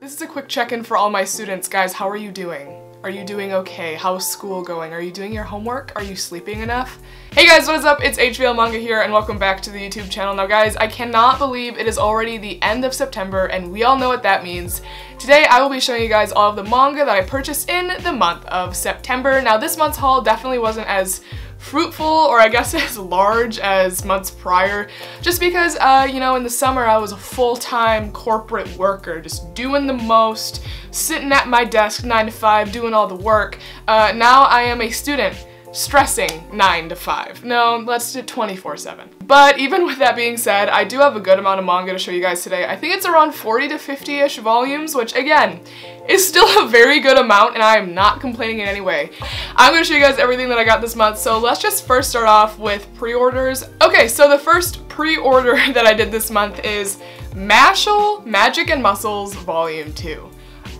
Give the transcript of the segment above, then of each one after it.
This is a quick check-in for all my students. Guys, how are you doing? Are you doing okay? How's school going? Are you doing your homework? Are you sleeping enough? Hey guys, what is up? It's HVL Manga here and welcome back to the YouTube channel. Now guys, I cannot believe it is already the end of September and we all know what that means. Today I will be showing you guys all of the manga that I purchased in the month of September. Now this month's haul definitely wasn't as fruitful or I guess as large as months prior, just because you know, in the summer I was a full-time corporate worker, just doing the most, sitting at my desk 9 to 5 doing all the work. Now I am a student stressing 9 to 5. No, let's do 24/7. But even with that being said, I do have a good amount of manga to show you guys today. I think it's around 40 to 50-ish volumes, which again, is still a very good amount and I am not complaining in any way. I'm going to show you guys everything that I got this month, so let's just first start off with pre-orders. Okay, so the first pre-order that I did this month is Mashle Magic and Muscles Volume 2.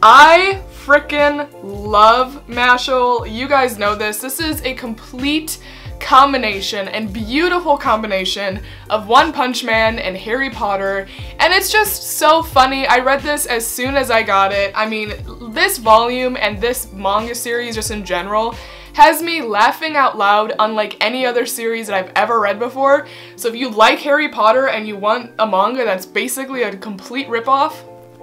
I frickin' love Mashle. You guys know this. This is a complete combination and beautiful combination of One Punch Man and Harry Potter, and it's just so funny. I read this as soon as I got it. I mean, this volume and this manga series just in general has me laughing out loud unlike any other series that I've ever read before. So if you like Harry Potter and you want a manga that's basically a complete ripoff,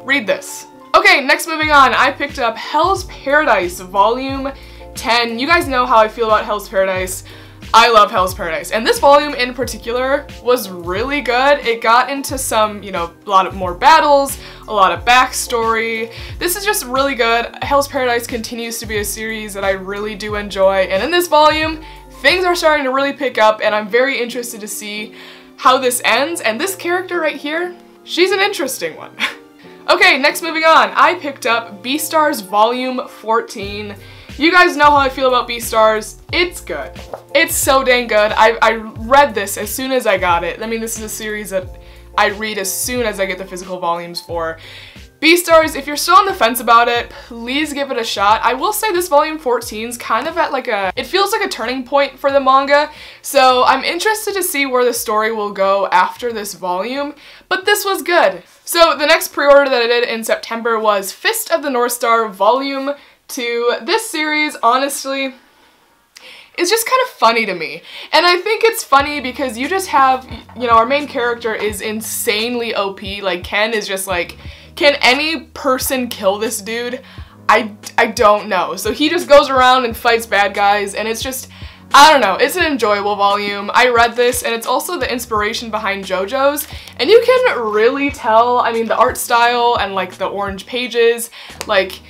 read this. Okay, next moving on, I picked up Hell's Paradise Volume 10. You guys know how I feel about Hell's Paradise. I love Hell's Paradise, and this volume in particular was really good. It got into some, you know, a lot of more battles, a lot of backstory. This is just really good. Hell's Paradise continues to be a series that I really do enjoy, and in this volume, things are starting to really pick up, and I'm very interested to see how this ends, and this character right here, she's an interesting one. Okay, next moving on, I picked up Beastars Volume 14. You guys know how I feel about Beastars. It's good. It's so dang good. I read this as soon as I got it. I mean, this is a series that I read as soon as I get the physical volumes for. Beastars, if you're still on the fence about it, please give it a shot. I will say this volume 14 is kind of at like it feels like a turning point for the manga, so I'm interested to see where the story will go after this volume, but this was good. So the next pre-order that I did in September was Fist of the North Star Volume 2. This series, honestly, is just kind of funny to me. And I think it's funny because you just have, you know, our main character is insanely OP. Like, Ken is just like, can any person kill this dude? I don't know. So he just goes around and fights bad guys, and it's just, I don't know, it's an enjoyable volume. I read this, and it's also the inspiration behind JoJo's, and you can really tell, I mean, the art style and like the orange pages, like,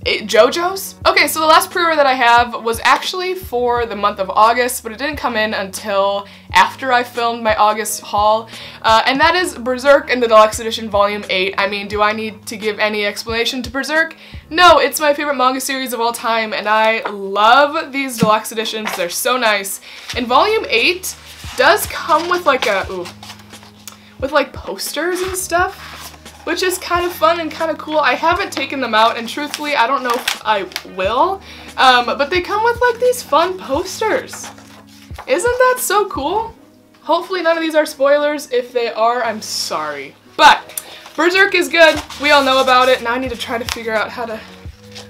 JoJo's? Okay, so the last pre-order that I have was actually for the month of August, but it didn't come in until after I filmed my August haul, and that is Berserk in the Deluxe Edition Volume 8. I mean, do I need to give any explanation to Berserk? No, it's my favorite manga series of all time, and I love these deluxe editions. They're so nice. And Volume 8 does come with like with like posters and stuff, which is kind of fun and kind of cool. I haven't taken them out, and truthfully, I don't know if I will, but they come with like these fun posters. Isn't that so cool? Hopefully none of these are spoilers. If they are, I'm sorry. But Berserk is good. We all know about it. Now I need to try to figure out how to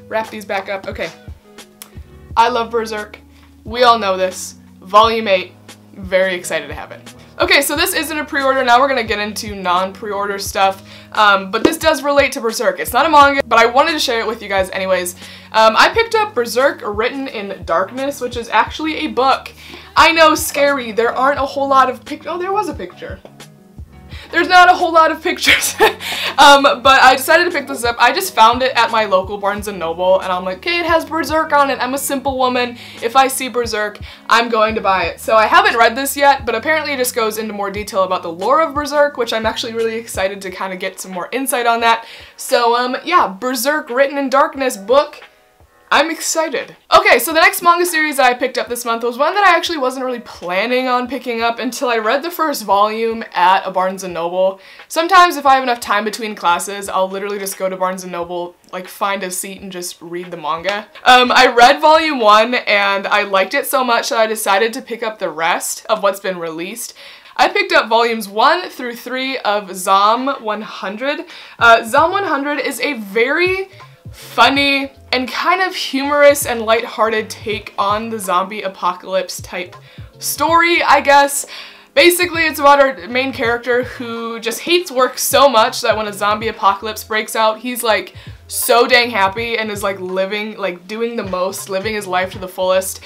wrap these back up. Okay. I love Berserk. We all know this. Volume 8. Very excited to have it. Okay, so this isn't a pre-order. Now we're gonna get into non-pre-order stuff, but this does relate to Berserk. It's not a manga, but I wanted to share it with you guys anyways. I picked up Berserk Written in Darkness, which is actually a book. I know, scary. There aren't a whole lot of pictures. Oh, there was a picture. There's not a whole lot of pictures, but I decided to pick this up. I just found it at my local Barnes & Noble, and I'm like, okay, it has Berserk on it. I'm a simple woman. If I see Berserk, I'm going to buy it. So I haven't read this yet, but apparently it just goes into more detail about the lore of Berserk, which I'm actually really excited to kind of get some more insight on that. So, yeah, Berserk Written in Darkness book. I'm excited. Okay, so the next manga series that I picked up this month was one that I actually wasn't really planning on picking up until I read the first volume at a Barnes & Noble. Sometimes if I have enough time between classes, I'll literally just go to Barnes & Noble, like find a seat and just read the manga. I read volume 1 and I liked it so much that I decided to pick up the rest of what's been released. I picked up volumes 1 through 3 of Zom 100. Zom 100 is a very funny and kind of humorous and lighthearted take on the zombie apocalypse type story, I guess. Basically, it's about our main character who just hates work so much that when a zombie apocalypse breaks out, he's like so dang happy and is like living, like doing the most, living his life to the fullest.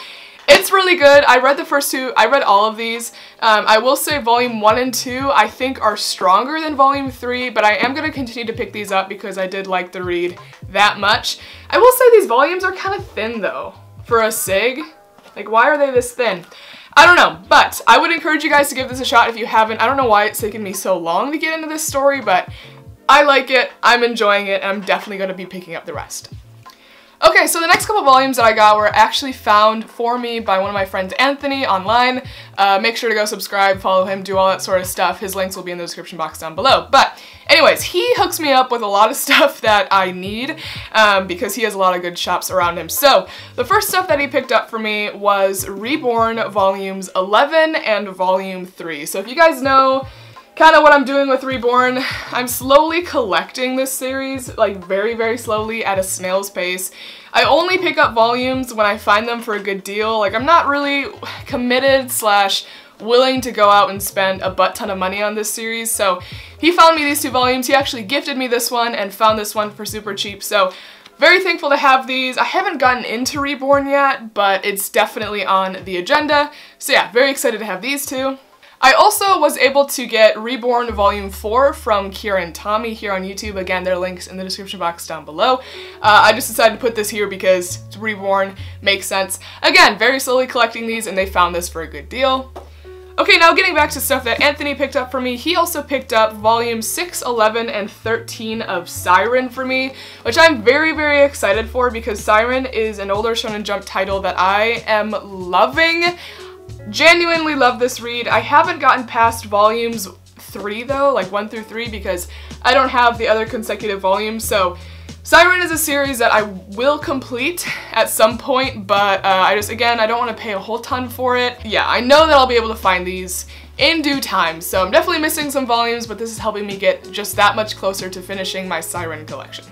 It's really good. I read the first two. I read all of these. I will say volume 1 and 2 I think are stronger than volume 3, but I am going to continue to pick these up because I did like the read that much. I will say these volumes are kind of thin though for a SIG. Like, why are they this thin? I don't know, but I would encourage you guys to give this a shot if you haven't. I don't know why it's taken me so long to get into this story, but I like it, I'm enjoying it, and I'm definitely going to be picking up the rest. Okay, so the next couple volumes that I got were actually found for me by one of my friends, Anthony, online. Make sure to go subscribe, follow him, do all that sort of stuff. His links will be in the description box down below. But anyways, he hooks me up with a lot of stuff that I need because he has a lot of good shops around him. So the first stuff that he picked up for me was Reborn volumes 11 and volume 3. So if you guys know kind of what I'm doing with Reborn, I'm slowly collecting this series, like very, very slowly at a snail's pace. I only pick up volumes when I find them for a good deal. Like, I'm not really committed / willing to go out and spend a butt ton of money on this series. So he found me these 2 volumes. He actually gifted me this one and found this one for super cheap. So very thankful to have these. I haven't gotten into Reborn yet, but it's definitely on the agenda. So yeah, very excited to have these 2. I also was able to get Reborn Volume 4 from Kira and Tommy here on YouTube. Again, their links in the description box down below. I just decided to put this here because it's Reborn, makes sense. Again, very slowly collecting these, and they found this for a good deal. Okay, now getting back to stuff that Anthony picked up for me, he also picked up volumes 6, 11, and 13 of Siren for me, which I'm very, very excited for because Siren is an older Shonen Jump title that I am loving. Genuinely love this read. I haven't gotten past volumes 3 though, like 1 through 3, because I don't have the other consecutive volumes. So Siren is a series that I will complete at some point, but I don't want to pay a whole ton for it. Yeah, I know that I'll be able to find these in due time, so I'm definitely missing some volumes, but this is helping me get just that much closer to finishing my Siren collection.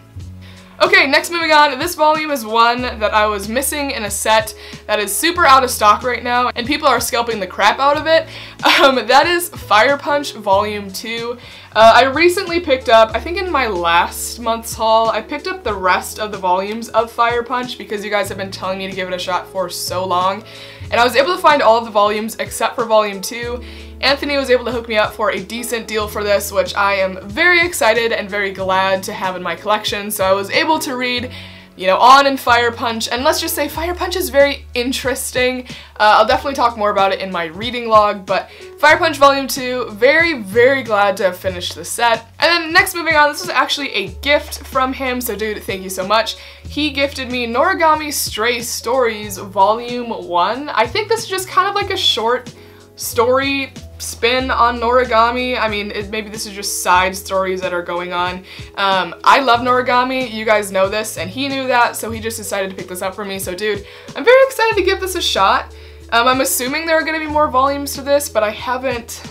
Okay, next moving on, this volume is one that I was missing in a set that is super out of stock right now, and people are scalping the crap out of it. That is Fire Punch Volume 2. I recently picked up, I think in my last month's haul, I picked up the rest of the volumes of Fire Punch because you guys have been telling me to give it a shot for so long. And I was able to find all of the volumes except for Volume 2. Anthony was able to hook me up for a decent deal for this, which I am very excited and very glad to have in my collection. So I was able to read, you know, on in Fire Punch, and let's just say Fire Punch is very interesting. I'll definitely talk more about it in my reading log, but Fire Punch Volume 2, very, very glad to have finished the set. And then next moving on, this was actually a gift from him, so dude, thank you so much. He gifted me Noragami Stray Stories Volume 1. I think this is just kind of like a short story spin on Noragami. I mean, maybe this is just side stories that are going on. I love Noragami, you guys know this, and he knew that, so he just decided to pick this up for me. So dude, I'm very excited to give this a shot. I'm assuming there are going to be more volumes to this, but I haven't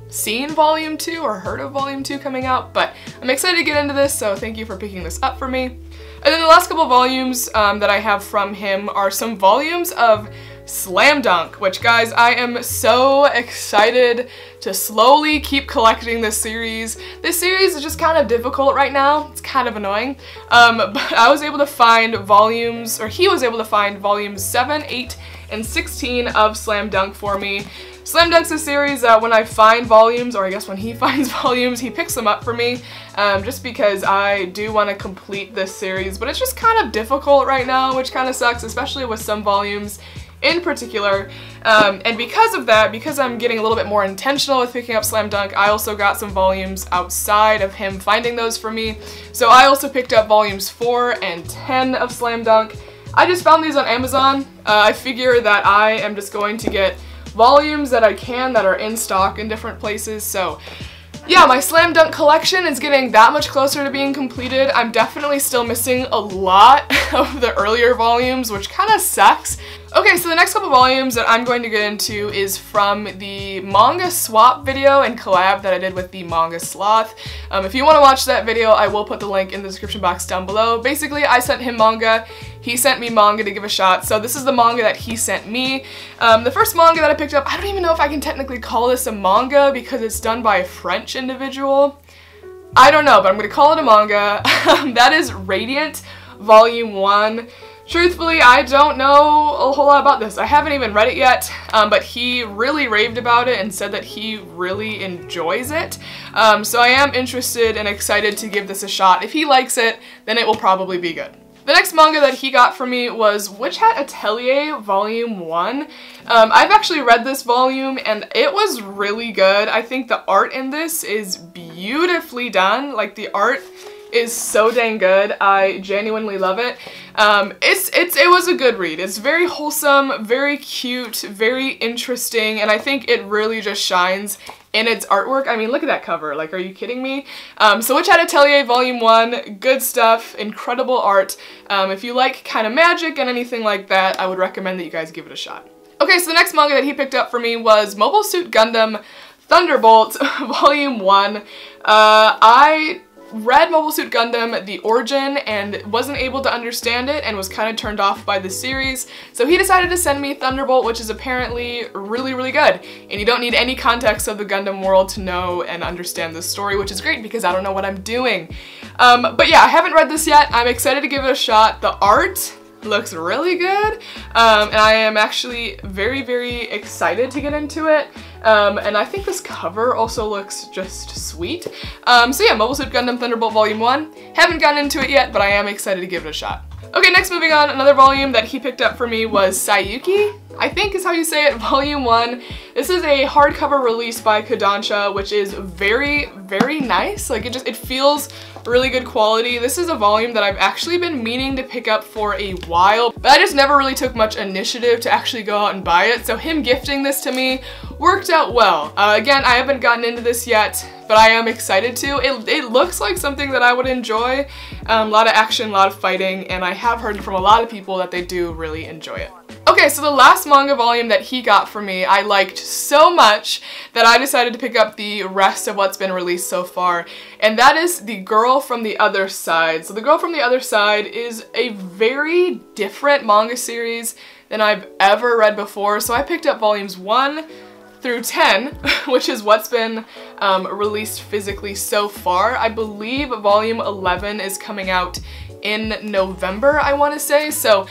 seen Volume 2 or heard of Volume 2 coming out, but I'm excited to get into this, so thank you for picking this up for me. And then the last couple volumes that I have from him are some volumes of Slam Dunk, which guys, I am so excited to slowly keep collecting this series. This series is just kind of difficult right now. It's kind of annoying. But I was able to find volumes, or he was able to find volumes 7, 8, and 16 of Slam Dunk for me. Slam Dunk's a series that when I find volumes, or I guess when he finds volumes, he picks them up for me, just because I do want to complete this series, but it's just kind of difficult right now, which kind of sucks, especially with some volumes in particular. And because of that, because I'm getting a little bit more intentional with picking up Slam Dunk, I also got some volumes outside of him finding those for me. So I also picked up volumes 4 and 10 of Slam Dunk. I just found these on Amazon. I figure that I am just going to get volumes that I can that are in stock in different places. So yeah, my Slam Dunk collection is getting that much closer to being completed. I'm definitely still missing a lot of the earlier volumes, which kind of sucks. Okay, so the next couple volumes that I'm going to get into is from the manga swap video and collab that I did with the Manga Sloth. If you want to watch that video, I will put the link in the description box down below. Basically, I sent him manga, he sent me manga to give a shot, so this is the manga that he sent me. The first manga that I picked up, I don't even know if I can technically call this a manga because it's done by a French individual. I don't know, but I'm going to call it a manga. That is Radiant, Volume 1. Truthfully, I don't know a whole lot about this. I haven't even read it yet, but he really raved about it and said that he really enjoys it. So I am interested and excited to give this a shot. If he likes it, then it will probably be good. The next manga that he got for me was Witch Hat Atelier Volume 1. I've actually read this volume and it was really good. I think the art in this is beautifully done. Like, the art is so dang good. I genuinely love it. It was a good read. It's very wholesome, very cute, very interesting, and I think it really just shines in its artwork. I mean, look at that cover. Like, are you kidding me? So Witch Hat Atelier Volume 1, good stuff, incredible art. If you like kind of magic and anything like that, I would recommend that you guys give it a shot. Okay, so the next manga that he picked up for me was Mobile Suit Gundam Thunderbolt Volume 1. I read Mobile Suit Gundam, The Origin, and wasn't able to understand it and was kind of turned off by the series. So he decided to send me Thunderbolt, which is apparently really, really good. And you don't need any context of the Gundam world to know and understand this story, which is great because I don't know what I'm doing. But yeah, I haven't read this yet. I'm excited to give it a shot. The art looks really good, and I am actually very, very excited to get into it. And I think this cover also looks just sweet. So yeah, Mobile Suit Gundam Thunderbolt Volume 1. Haven't gotten into it yet, but I am excited to give it a shot. Okay, next moving on, another volume that he picked up for me was Sayuki, I think is how you say it, Volume 1. This is a hardcover release by Kodansha, which is very, very nice. Like, it feels really good quality. This is a volume that I've actually been meaning to pick up for a while, but I just never really took much initiative to actually go out and buy it, so him gifting this to me worked out well. Again, I haven't gotten into this yet, but I am excited to. It looks like something that I would enjoy. A lot of action, a lot of fighting, and I have heard from a lot of people that they do really enjoy it. Okay, so the last manga volume that he got for me, I liked so much that I decided to pick up the rest of what's been released so far, and that is The Girl from the Other Side. So The Girl from the Other Side is a very different manga series than I've ever read before, so I picked up volumes 1 through 10, which is what's been released physically so far. I believe volume 11 is coming out in November, I want to say, so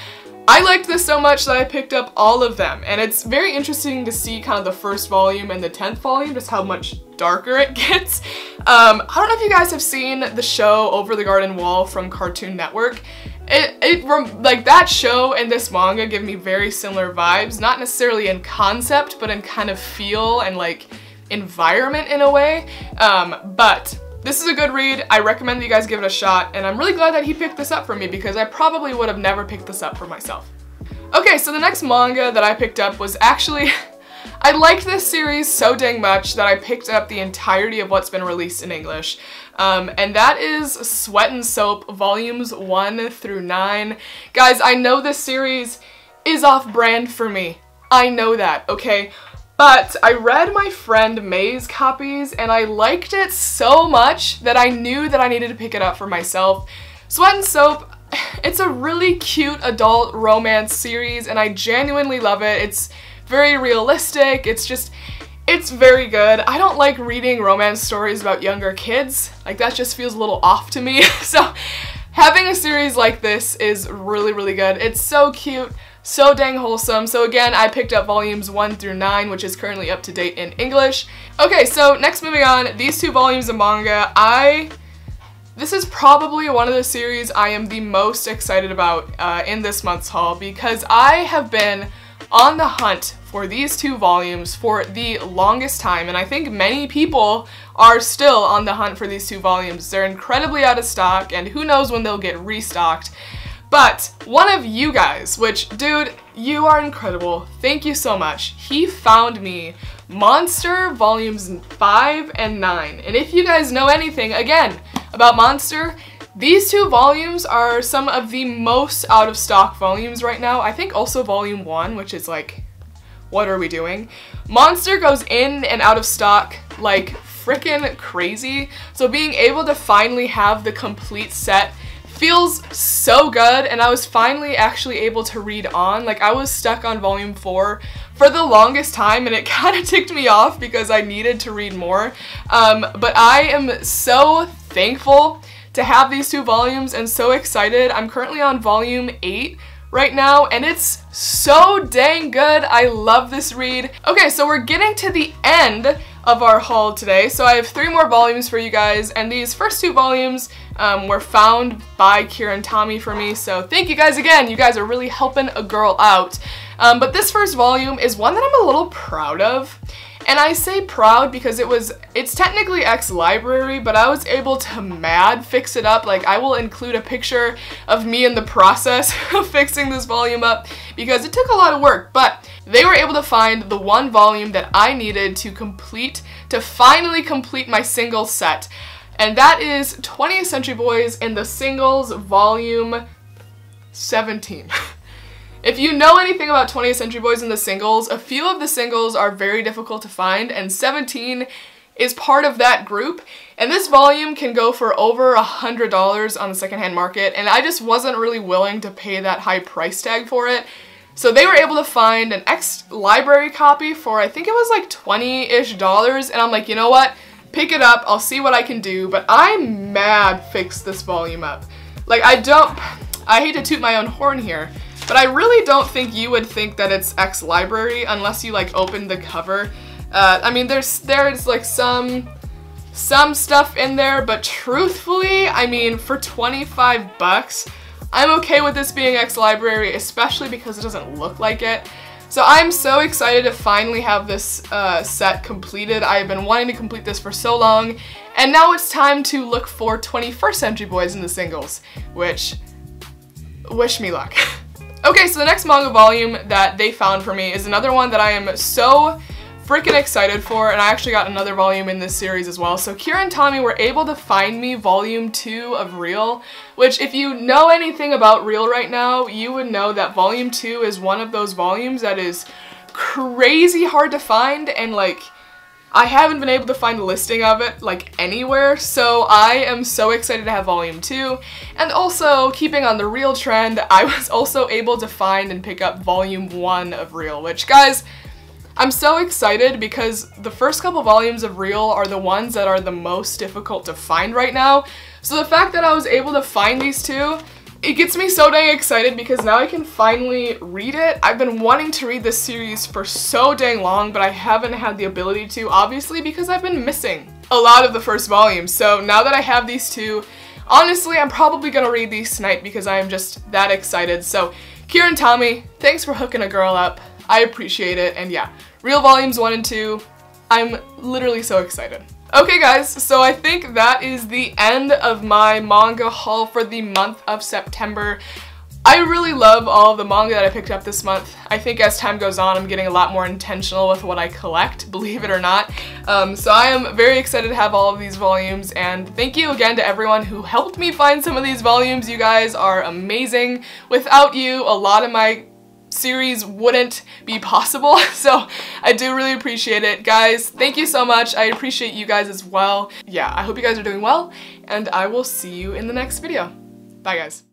I liked this so much that I picked up all of them, and it's very interesting to see kind of the first volume and the 10th volume, just how much darker it gets. I don't know if you guys have seen the show Over the Garden Wall from Cartoon Network. Like, that show and this manga give me very similar vibes, not necessarily in concept, but in kind of feel and like environment in a way. But this is a good read. I recommend that you guys give it a shot, and I'm really glad that he picked this up for me because I probably would have never picked this up for myself. Okay, so the next manga that I picked up was actually I liked this series so dang much that I picked up the entirety of what's been released in English. And that is Sweat and Soap Volumes 1 through 9. Guys, I know this series is off-brand for me. I know that, okay? But I read my friend May's copies and I liked it so much that I knew that I needed to pick it up for myself. Sweat and Soap, it's a really cute adult romance series and I genuinely love it. It's very realistic. It's very good. I don't like reading romance stories about younger kids. Like, that just feels a little off to me. So having a series like this is really, really good. It's so cute, so dang wholesome. So again, I picked up volumes 1 through 9, which is currently up to date in English. Okay, so next moving on, these two volumes of manga, this is probably one of the series I am the most excited about in this month's haul because I have been on the hunt for these two volumes for the longest time, and I think many people are still on the hunt for these two volumes. They're incredibly out of stock, and who knows when they'll get restocked. But one of you guys, which, dude, you are incredible. Thank you so much. He found me Monster Volumes 5 and 9. And if you guys know anything, again, about Monster, These two volumes are some of the most out of stock volumes right now. I think also volume 1, which is like, what are we doing? Monster goes in and out of stock like freaking crazy. So being able to finally have the complete set feels so good, and I was finally actually able to read on. Like, I was stuck on volume 4 for the longest time, and it kind of ticked me off because I needed to read more. But I am so thankful to have these two volumes and so excited. I'm currently on volume 8 right now, and it's so dang good. I love this read. Okay, so we're getting to the end of our haul today, so I have 3 more volumes for you guys, and these first 2 volumes were found by Kira and Tommy for me, so thank you guys again. You guys are really helping a girl out. But this first volume is one that I'm a little proud of. And I say proud because it's technically ex-library, but I was able to mad fix it up. Like, I will include a picture of me in the process of fixing this volume up because it took a lot of work, but they were able to find the one volume that I needed to finally complete my singles set. And that is 20th Century Boys in the singles volume 17. If you know anything about 20th Century Boys in the singles, a few of the singles are very difficult to find, and 17 is part of that group. And this volume can go for over $100 on the secondhand market, and I just wasn't really willing to pay that high price tag for it. So they were able to find an ex-library copy for, I think it was like $20-ish, and I'm like, you know what? Pick it up, I'll see what I can do, but I mad fixed this volume up. Like, I hate to toot my own horn here, but I really don't think you would think that it's ex-library unless you like open the cover. I mean, there's like some stuff in there, but truthfully, I mean, for 25 bucks, I'm okay with this being ex-library, especially because it doesn't look like it. So I'm so excited to finally have this set completed. I've been wanting to complete this for so long, and now it's time to look for 21st Century Boys in the singles, which, wish me luck. Okay, so the next manga volume that they found for me is another one that I am so freaking excited for, and I actually got another volume in this series as well. So Kira and Tommy were able to find me volume 2 of Real, which if you know anything about Real right now, you would know that volume 2 is one of those volumes that is crazy hard to find, and like, I haven't been able to find a listing of it like anywhere, so I am so excited to have volume 2. And also, keeping on the Real trend, I was also able to find and pick up volume 1 of Real, which, guys, I'm so excited because the first couple volumes of Real are the ones that are the most difficult to find right now. So the fact that I was able to find these two, it gets me so dang excited because now I can finally read it. I've been wanting to read this series for so dang long, but I haven't had the ability to, obviously, because I've been missing a lot of the first volume. So now that I have these two, honestly, I'm probably gonna read these tonight because I am just that excited. So Kira and Tommy, thanks for hooking a girl up. I appreciate it, and yeah, Real volumes 1 and 2, I'm literally so excited. Okay guys, so I think that is the end of my manga haul for the month of September. I really love all of the manga that I picked up this month. I think as time goes on, I'm getting a lot more intentional with what I collect, believe it or not. So I am very excited to have all of these volumes, and thank you again to everyone who helped me find some of these volumes. You guys are amazing. Without you, a lot of my series wouldn't be possible, so I do really appreciate it. Guys, thank you so much. I appreciate you guys as well. Yeah, I hope you guys are doing well, and I will see you in the next video. Bye guys.